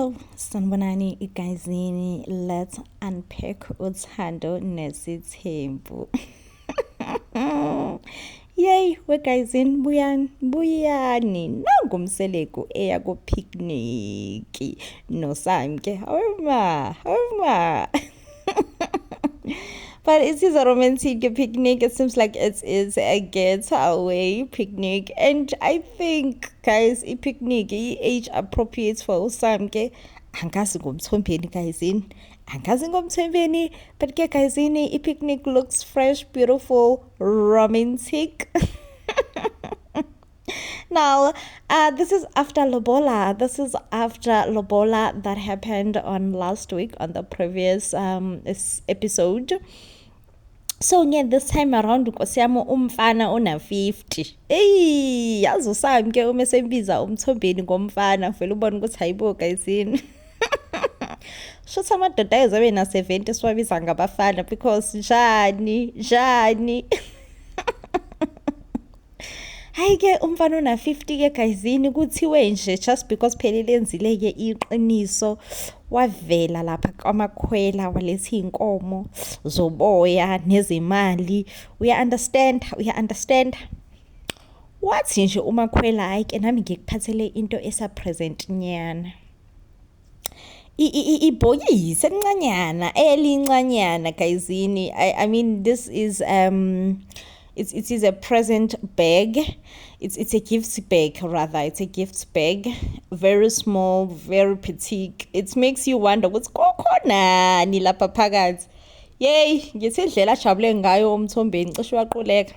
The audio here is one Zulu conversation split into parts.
Hello, sanibonani igayizini. Let's unpack uthando nesithembu. Yay, we gayizini buyani. Nangumseleko eya ku picnic no Samke. Homa. But it is a romantic picnic. It seems like it is a getaway picnic. And I think, guys, a picnic is age appropriate for Samke. Angazi ngomthombeni guyisini. Angazi ngomthombeni. But ke guyisini, a picnic looks fresh, beautiful, romantic. Now, this is after Lobola. This is after Lobola that happened on last week on the previous episode. So this time around nkosiyami umfana una 50. Hey, yazi usami ke uma sembiza umthombeni ngomfana vele ubona ukuthi hayibo guyisini. Shothi amadoda ezabe na 70 siwabiza ngabafana because njani. Hayi ke umfana una 50 ke guyisini kuthiwe nje just because phela lenzile ke iqiniso wavela lapha kwamakhwela waletha inkomo zoboya nezimali. We understand wathi nje umakhwela hayi ke nami ngikuphathele into esa present nyana ibhokisi elincanyana elincanyana guyisini. I mean this is it is a present bag. It's a gift bag rather. It's a gift bag. Very small, very petite. It makes you wonder what's kokhonani lapha phakathi. Yay, ngithi indlela ajabule ngayo umthombeni cishe waquleka.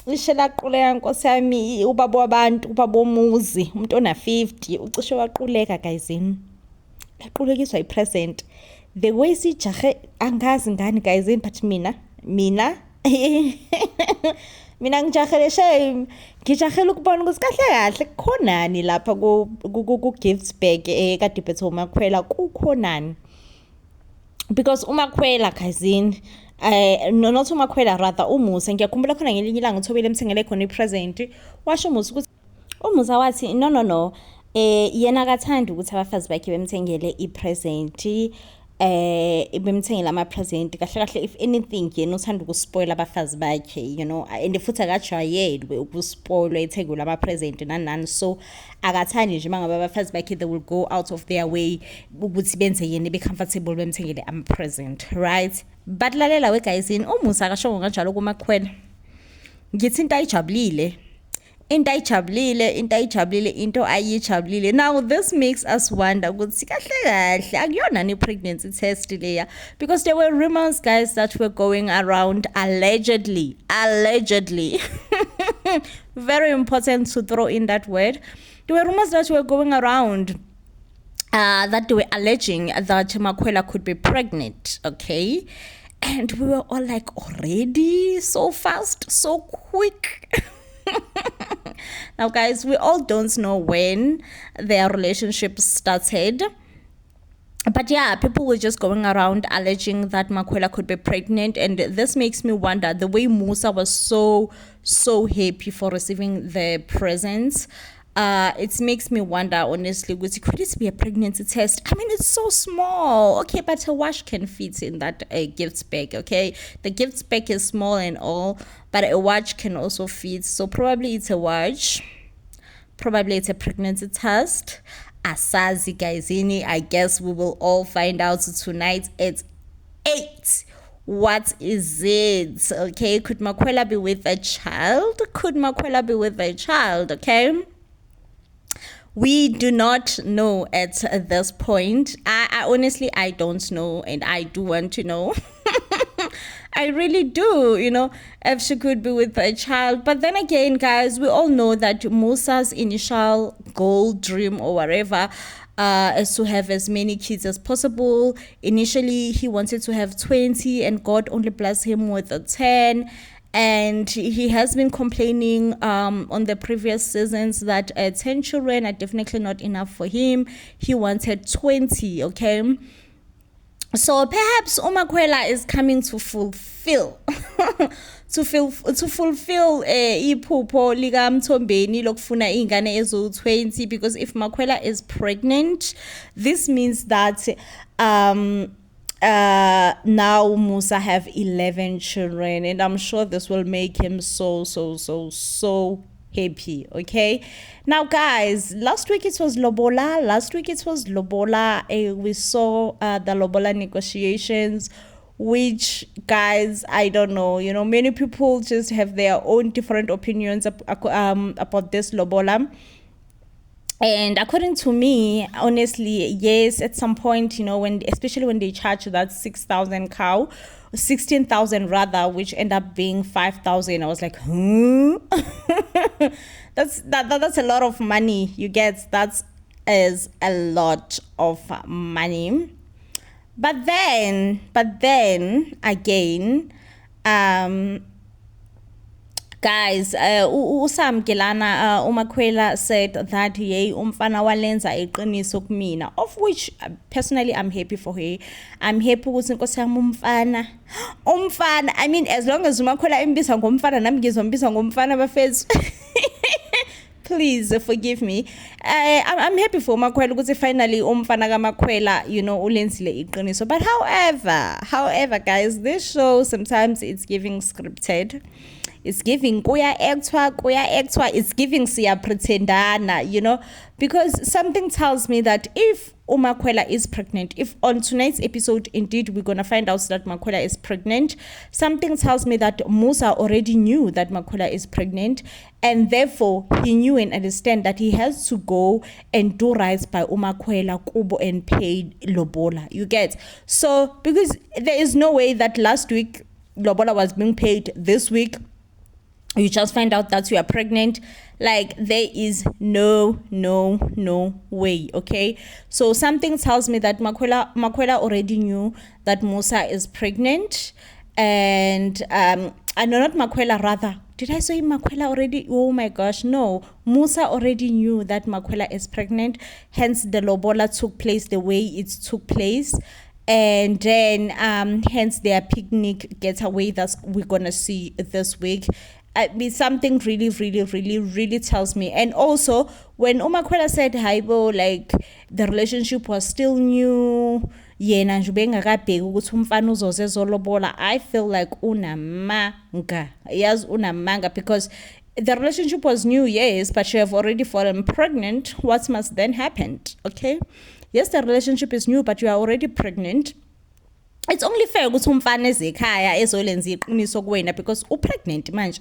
Cishe laquleka nkosiyami ubaba wabantu, ubaba womuzi, umuntu ona 50, ucishe waquleka guyisini. Laqulekiswa ipresent. The way sijahe angazi ngani guyisini but mina mina ngijahele shame ngijahela ukubona ukuthi kahle kukhonani lapha ku gift bag kade phethe umakhwela kukhonani because umakhwela guyisini not umakhwela rather umusa ngiyakhumbula khona ngelinye ilanga uthobile emthengele khona ipresent washo umusa ukuthi umusa wathi no yena akathandi ukuthi abafazi bakhe bemthengele ipresent bemthengela ama present kahle if anything yena uthanda ukuspoil abafazi bakhe and futhi akajwayelwe ukuspoilwa ethengula ama present nani so akathandi nje mangabe abafazi bakhe they will go out of their way ukuthi benze yena be comfortable bemthengele ama present, right? But lalela we guyisini umusa akashongo kanjalo kumakhwela ngithi into ayijabulile. Now this makes us wonder ukuthi kahle akuyona ni pregnancy test leya because there were rumors guys that were going around allegedly very important to throw in that word. There were rumors that were going around that they were alleging that Makwela could be pregnant, okay? And we were all like, already so fast, so quick. Now guys, we all don't know when their relationship started, but yeah, people were just going around alleging that Makwela could be pregnant, and this makes me wonder the way Musa was so happy for receiving the presents. It makes me wonder honestly, could it be a pregnancy test? I mean, it's so small, okay, but a watch can fit in that gift bag, okay? The gift bag is small and all, but a watch can also fit, so probably it's a watch, probably it's a pregnancy test. Asazi guyisini, I guess we will all find out tonight at 8. What is it? Okay, could Makwela be with a child? Okay? We do not know at this point. I honestly, I don't know, and I do want to know. I really do, if she could be with a child. But then again, guys, we all know that Musa's initial goal, dream, or whatever, is to have as many kids as possible. Initially, he wanted to have 20, and God only blessed him with 10. And he has been complaining on the previous seasons that 10 children are definitely not enough for him. He wanted 20, okay? So perhaps uMakwela is coming to fulfill to fulfill iphupho lika Mthombeni lokufuna ingane ezo-20, because if Makwela is pregnant, this means that now Musa have 11 children, and I'm sure this will make him so happy. Okay, now guys, last week it was lobola. We saw the lobola negotiations, which, guys, I don't know, many people just have their own different opinions about this lobola. And according to me, honestly, yes, at some point, especially when they charge that 6,000 cow, 16,000 rather, which end up being 5,000, I was like, that's a lot of money. You get, that is a lot of money. But then again, guys, uSam Gelana uMakwela said that yey umfana walenza iqiniso kumina, of which personally I'm happy for her. I'm happy ukuthi inkosi yami umfana. I mean, as long as uMakwela imbiza ngomfana nami ngizombiza ngomfana bafethu. Please forgive me. I'm happy for Makwela ukuthi finally umfana kaMakwela, ulenzile iqiniso. But however, guys, this show sometimes it's giving scripted. It's giving kuya actwa, it's giving siya pretendana, because something tells me that if uMakwela is pregnant, if on tonight's episode indeed we're gonna find out that Makwela is pregnant, something tells me that Musa already knew that Makwela is pregnant, and therefore he knew and understand that he has to go and do rights by uMakwela kubo and pay lobola. You get? So because there is no way that last week lobola was being paid, this week you just find out that you are pregnant. Like, there is no way. Okay, so something tells me that Makwela already knew that Musa is pregnant, and I know, not Makwela, rather, did I say Makwela already? Oh my gosh, no, Musa already knew that Makwela is pregnant, hence the lobola took place the way it took place. And then hence their picnic getaway that we're gonna see this week. Something really tells me. And also, when uMakwela said haibo, like, the relationship was still new, I feel like unamanga. Yes, unamanga, because the relationship was new, yes, but you have already fallen pregnant. What must then happen? Okay, yes, the relationship is new, but you are already pregnant. It's only fair ukuthi umfana ezekhaya ezolenza iqiniso kuwena, because upregnant manje.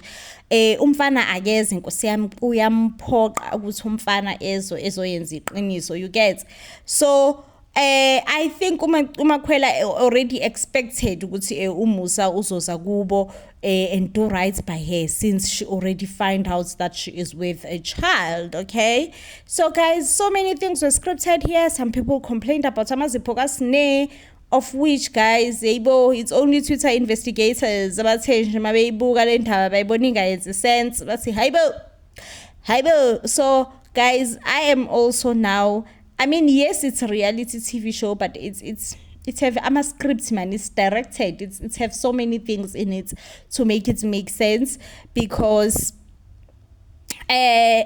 Umfana akeze, inkosi yami, uyamphoqa ukuthi umfana ezoyenza iqiniso. You get? So I think uMakwela already expected ukuthi uMusa uzoza kubo and do right by her, since she already find out that she is with a child. Okay, so guys, so many things were scripted here. Some people complained about amazipho kasne, of which, guys, it's only Twitter investigators about sense. So guys, I am also now, I mean, yes, it's a reality TV show, but it's have, I'm a script, man. It's directed. It's have so many things in it to make it make sense, because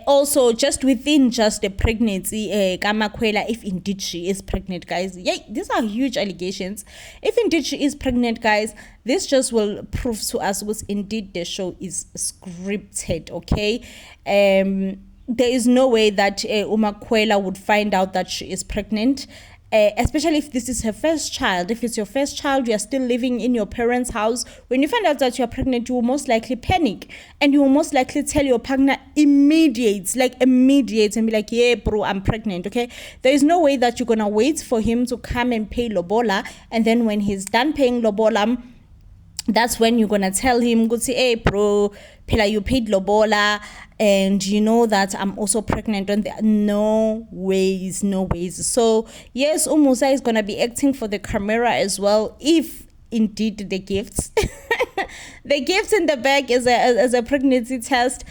also just within just the pregnancy, Makwela, if indeed she is pregnant, guys, these are huge allegations. If indeed she is pregnant, guys, this just will prove to us was indeed the show is scripted. Okay, there is no way that uMakwela would find out that she is pregnant. Especially if this is her first child. If it's your first child, you are still living in your parents' house. When you find out that you are pregnant, you will most likely panic, and you will most likely tell your partner immediate, and be like, yeah, bro, I'm pregnant. Okay, there is no way that you're gonna wait for him to come and pay lobola, and then when he's done paying lobola, that's when you're gonna tell him, go say, hey bro, Pela, you paid lobola, and you know that I'm also pregnant. No ways. So yes, Musa is gonna be acting for the camera as well, if indeed the gifts the gifts in the bag as a pregnancy test.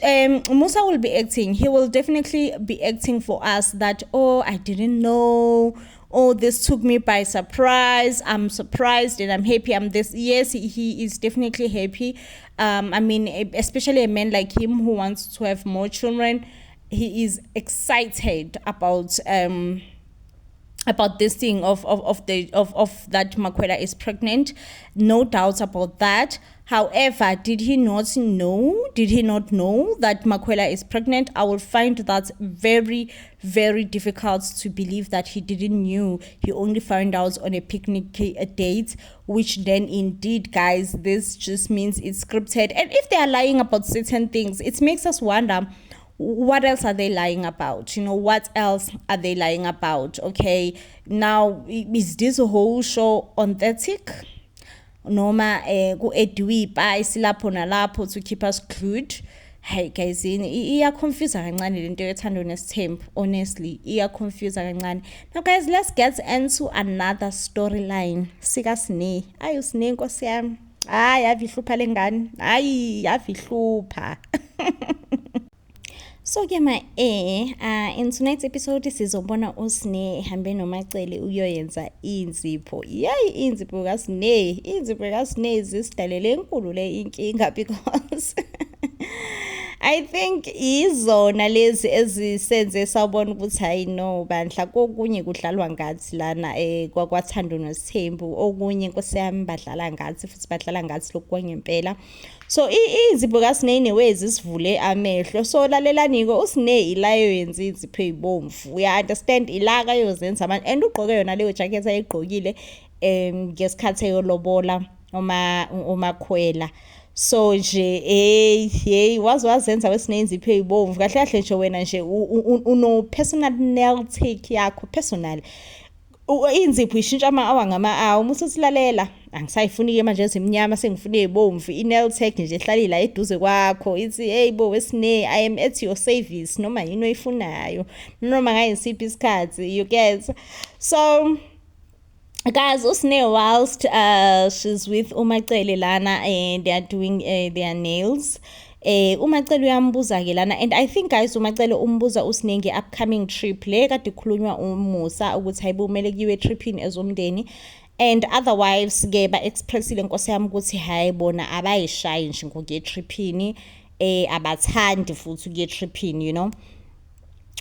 Musa will be acting. He will definitely be acting for us that, oh, I didn't know, oh, this took me by surprise, I'm surprised and I'm happy, I'm this. Yes, he is definitely happy. I mean, especially a man like him who wants to have more children, he is excited about this thing of that Makwela is pregnant. No doubts about that. However, did he not know that Makwela is pregnant? I will find that very, very difficult to believe that he didn't knew. He only found out on a picnic date, which then indeed, guys, this just means it's scripted. And if they are lying about certain things, it makes us wonder, what else are they lying about? What else are they lying about? Okay, now, is this a whole show on authentic? Noma ku-ediwe ipayisi lapho nalapho to keep us glued? Hey guys, iya-confuse kancane lento yethando nesithembu. Honestly, iya-confuse kancane. Now guys, let's get into another storyline. Sika Sine. Ayi uSine nkosi yami. Hayi yavihlupha lengane. Hayi yavihlupha. So ke in tonight's episode sizobona uSine ehambe noMacele uyoyenza inzipho. Yayi inzipho kaSine zisidalele enkulu le inkinga because I think izona lezi ezisenze sawubona ukuthi hayi no bandla kokunye kudlalwa ngathi lana kwathando nesithembu, okunye Nkosi yami badlala ngathi futhi badlala ngathi lokho ngempela. So izipho kaSine newezi sivule amehlo. So lalelaniko uSine ilayo yenza izipho ezibomvu. We understand ilaka yozenza manje and ugqoke yona leyo jacket ayigqokile ngesikhathi eyolobola uMakhwela. So nje wazenza wesinenzipho ezibomvu kahle kahle nje wena nje uno personal nail take yakho personal inzipho ishintsha ama-hour ngama-hour uma ususilalela angisayifuni ke manje ezimnyama sengifuna ezibomvu i-nail take nje ehlali la eduze kwakho ithi hey bo weSine I am at your service noma yini oyifunayo noma ngayisiphi isikhathi you get. So guys, uSine whilst she's with uMacele lana and they are doing their nails, uMacele uyambuza ke lana, and I think guys uMacele umbuza uSine nge-upcoming trip le kade khulunywa umusa ukuthi hayibo kumele kuyiwe tripini ezomndeni, and other wives ke ba-expressile Nkosi yami ukuthi hayi bona abayishayi nje ngokuye-tripini, abathandi futhi ukuye-tripini,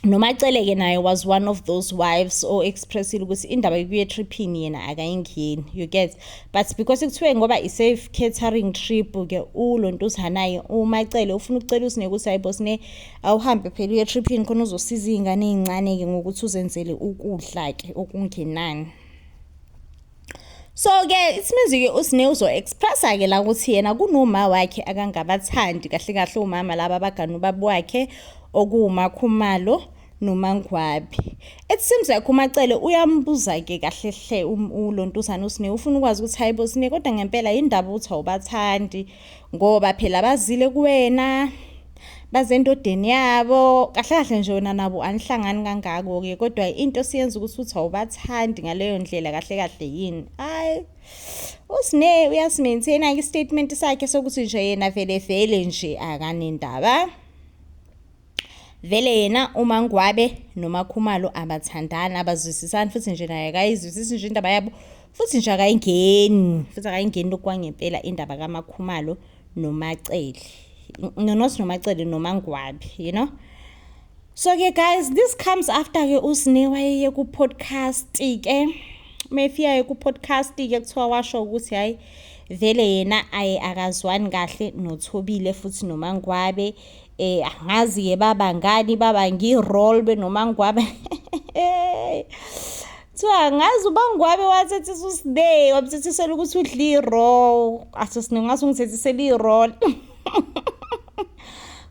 noMacele ke naye was one of those wives or expressile ukuthi indaba yokuye tripini yena akayingeni, you get. But because kuthiwe ngoba i-safe catering trip ke ulontuzana naye uMacele ufuna ukucela uSine ukuthi hayibo Sine awuhambe phela uye tripini khona uzosiza izingane ezincane ke ngokuthi uzenzele ukudla ke okungenani. So ke it means ke uSine uzo-expressa ke la ukuthi yena kunoma wakhe akangabathandi kahle kahle umama laba abagana ubaba wakhe okuwuMakhumalo noMangwabi. It seems like uMacele uyambuza ke kahle hle ulontuzana uSine ufuna ukwazi ukuthi hayibo Sine kodwa ngempela indaba uthi awubathandi ngoba phela bazile kuwena bazendodeni yabo kahle kahle nje wena nabo anihlangani kangako ke kodwa into siyenza ukuthi uthi awubathandi ngaleyo ndlela kahle kahle yini. Hayi uSine uyasimaintaina ke statement sakhe sokuthi nje yena vele nje akanendaba. Vele yena uMangwabe noMakhumalo abathandana abazwisisana futhi nje naye akayizwisisi nje indaba yabo futhi nje akayingeni lokwangempela indaba kaMakhumalo noMacele noMacele noMangwabe, So ke guys, this comes after ke uSine wayeye ku podcast ke mefika ku podcast ke kuthiwa washo ukuthi hayi vele yena akazwani kahle noThobile futhi noMangwabe. Angazi ke baba ngi-role beNomangwabe. Thiwa ngazi uMangwabe wathethisa uSine wabuthethisela ukuthi udla i-role. Asesine ngathi ngithethisela i-role.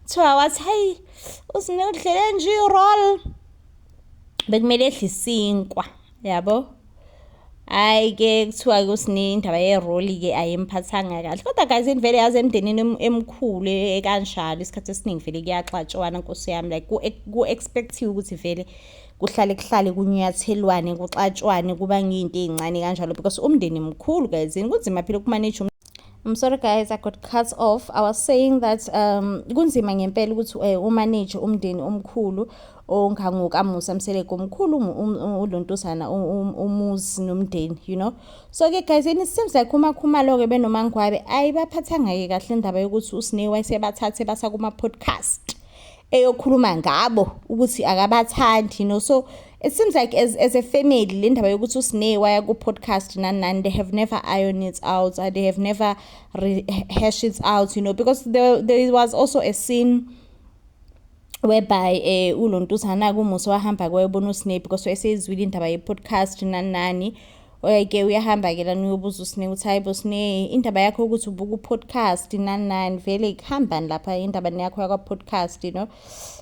Thiwa wathi hayi uSine udlele nje i-role. Bekumele edle isinkwa, yabo. Hayi ke kuthiwa ke uSine indaba ye-role ke ayemphathanga kahle. Kodwa guys vele yazi emndenini emkhulu ekanjalo isikhathi esiningi vele kuyaxatshwana Nkosi yami, like ku-expectiwe ukuthi vele kuhlale kunyathelwane kuxatshwane kuba ngiyinto ezincane kanjalo because umndeni mkhulu guys kunzima phela ukumanage I'm sorry guys, I got cut off. I was saying that kunzima ngempela ukuthi umanage umndeni omkhulu ongangokamusa Mseleko omkhulu uLontusana umuzi nomndeni, you know. So ke guys, it seems like uMakhumalo ke benomangwabe ayibaphathanga ke kahle indaba yokuthi uSneh wayesebathathe basa kuma podcast eyokhuluma ngabo ukuthi akabathandi, you know. So it seems like as a family le ndaba yokuthi uSneh waya ku podcast nani they have never ironed it out, they have never hashed it out, you know, because there was also a scene whereby uLontusana kuMusa wahamba kwayobona uSneh because wayesezwile indaba ye podcast nani oyake uyahamba ke lana uyobuza uSneh uthi hayibo Sneh indaba yakho ukuthi ubuka podcast nani vele ikhamba lapha indaba yakho yakwa podcast, you know.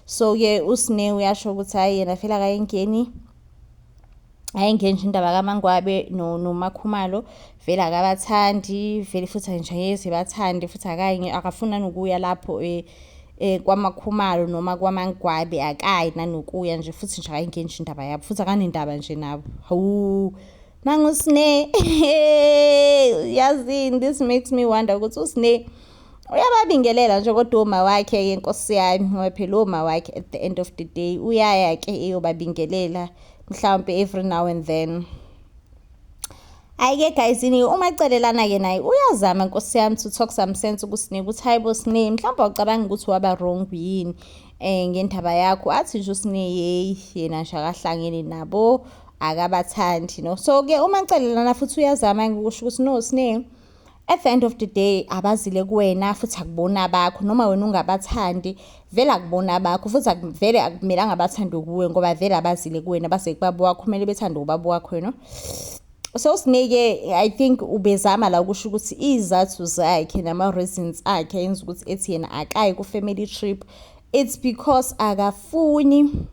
So ke uSneh uyasho ukuthi hayi yena phela akayengeni indaba kaMangwabe noMakhumalo vele akabathandi vele futhi nje yezi bathandi futhi akafuna nokuya lapho kwaMakhumalo noma kwaMangwabe akayi nanokuya nje futhi nje akayengeni indaba yabo futhi akanendaba nje nabo. Hawu nangu uSneh yazini, this makes me wonder ukuthi uSneh uyababingelela nje kodwa uma wakhe ke Nkosi yami ngoba phela uma wakhe at the end of the day uyaya ke eyobabingelela mhlawumbe every now and then. Ayike guys, uma celelana ke naye uyazama Nkosi yami to talk some sense kuSneh ukuthi hayibo Sneh mhlawumbe ucabanga ukuthi waba wrong yini ngendaba yakho, athi nje uSneh yena nje akahlangene nabo akabathandi, you know. So ke uma celelana futhi uyazama ngokusho ukuthi no Sneh at the end of the day abazile kuwena futhi akubona bakho noma wena ungabathandi vele akubona bakho futhi vele akumelanga bathande kuwe ngoba vele abazile kuwena base kubaba wakho kumele bethande ubaba wakho, you know. So uSneh ke I think ubezama la ukusho ukuthi izathu zakhe nama reasons akhe yenza ukuthi ethi yena akayi ku family trip, it's because akafuni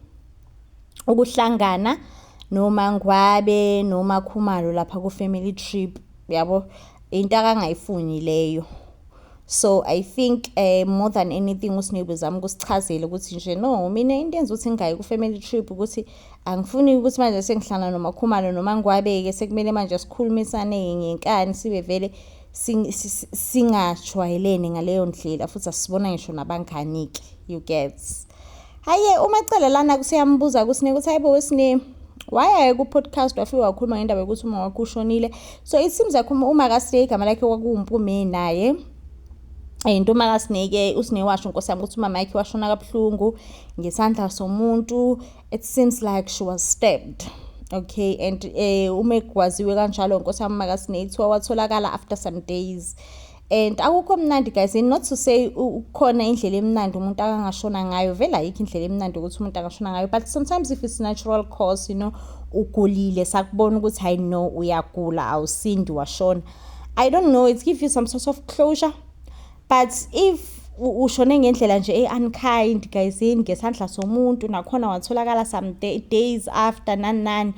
ukuhlangana noMangwabe noMakhumalo lapha ku family trip, yabo into akangayifuni leyo. So I think more than anything uSneh bezama ukusichazela ukuthi nje no mina into enza ukuthi ngingayi ku family trip ukuthi angifuni ukuthi manje sengihlala noMakhumalo noMangwabe ke sekumele manje sikhulumisane ngenkani sibe vele singajwayelene ngaleyo ndlela futhi asibona ngisho nabangani ke, you get. Haye uma celelana kusiyambuza kuSneh ukuthi hayibo weSneh why ku podcast wafika wakhuluma ngendaba yokuthi uma wakho ushonile. So it seems like uma kaSneh igama lakhe kwakuMpumi naye into uma kaSneh ke uSneh washo Nkosi yami ukuthi umama yakhe washona kabuhlungu ngesandla somuntu, it seems like she was stabbed, okay. And uma kwaziwe kanjalo Nkosi yami uma kaSneh kuthiwa watholakala after some days, and akukho mnandi guys, not to say ukhona indlela emnandi umuntu akangashona ngayo, vele ayikho indlela emnandi ukuthi umuntu angashona ngayo, but sometimes if it's natural cause, you know, ugulile sakubona ukuthi I know uyagula awusindi washona, I don't know, it gives you some sort of closure. But if ushone ngendlela nje unkind guys ngesandla somuntu nakhona watholakala some days after nani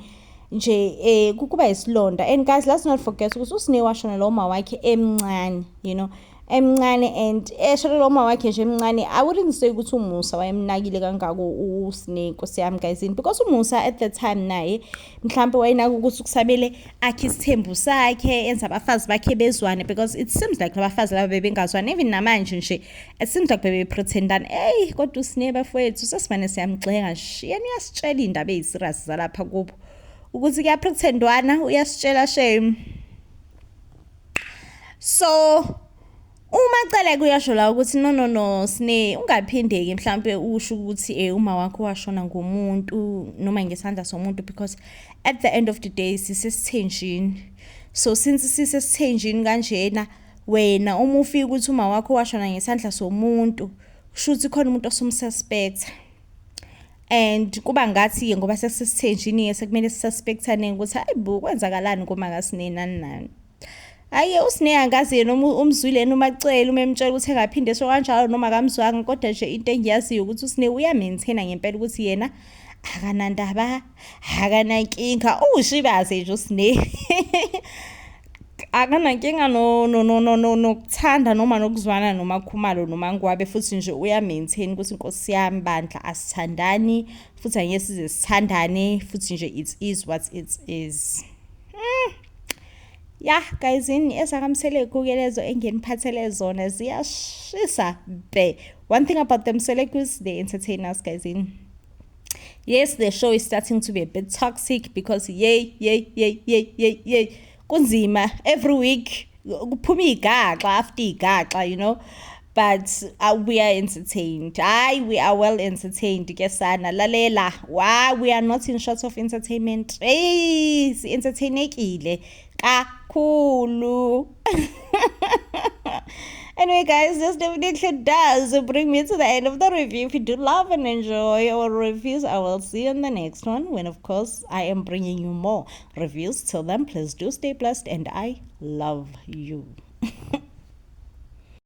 nje kuba isilonda, and guys let's not forget ukuthi uSneh washona lo mama wakhe emncane, you know, emncane, and eshona lo mama wakhe nje emncane. I wouldn't say ukuthi uMusa wayemnakile kangako uSneh Nkosi yami guys, because uMusa at the time naye mhlawumbe wayinaka ukuthi kusabele akhe isithembu sakhe enza abafazi bakhe bezwane, because it seems like abafazi laba bebengazwana even namanje nje it seems like bebe pretendana kodwa uSneh bafowethu sesibane siyamgxeka nje yena uyasitshela indaba eziserious zalapha kubo ukuthi kuyapretendwana uyasitshela shame. So uma cela kuyasho la ukuthi no Sneh ungaphindeki mhlambe usho ukuthi uma wakho washona ngomuntu noma ngesandla somuntu, because at the end of the day sisesithenjini. So since sisesithenjini kanjena wena uma ufika ukuthi uma wakho washona ngesandla somuntu kusho ukuthi khona umuntu osumsuspect, and kuba ngathi ke ngoba sesisithenjini sekumele sisuspectane ukuthi hayibo kwenzakalani kuma kaSneh nani. Hayi uSneh angazi yena umzwile nomacela umemtshela ukuthi engaphinde so kanjalo noma kamzwanga, kodwa nje into engiyaziyo ukuthi uSneh uyamaintain ngempela ukuthi yena akanandaba akanankinga ushibaze nje uSneh akanankinga nokuthanda noma nokuzwana noMakhumalo noMangwabe, futhi nje uyamaintain ukuthi Nkosi yami bandla asithandani futhi angesize sithandane futhi nje it is what it is. Yeah, guys, in esakamsele kugelezo engeniphathele zona ziyashisa be. One thing about them Selekus, they entertain us, guys. Yes, the show is starting to be a bit toxic because yay, kunzima every week. Kuphuma igaxa after igaxa, but we are entertained. We are well entertained. Kesana lalela. Why we are not in short of entertainment. Hey, entertainekile kakhulu. Anyway, guys, this definitely does bring me to the end of the review. If you do love and enjoy our reviews, I will see you in the next one when, of course, I am bringing you more reviews. Till then, please do stay blessed and I love you.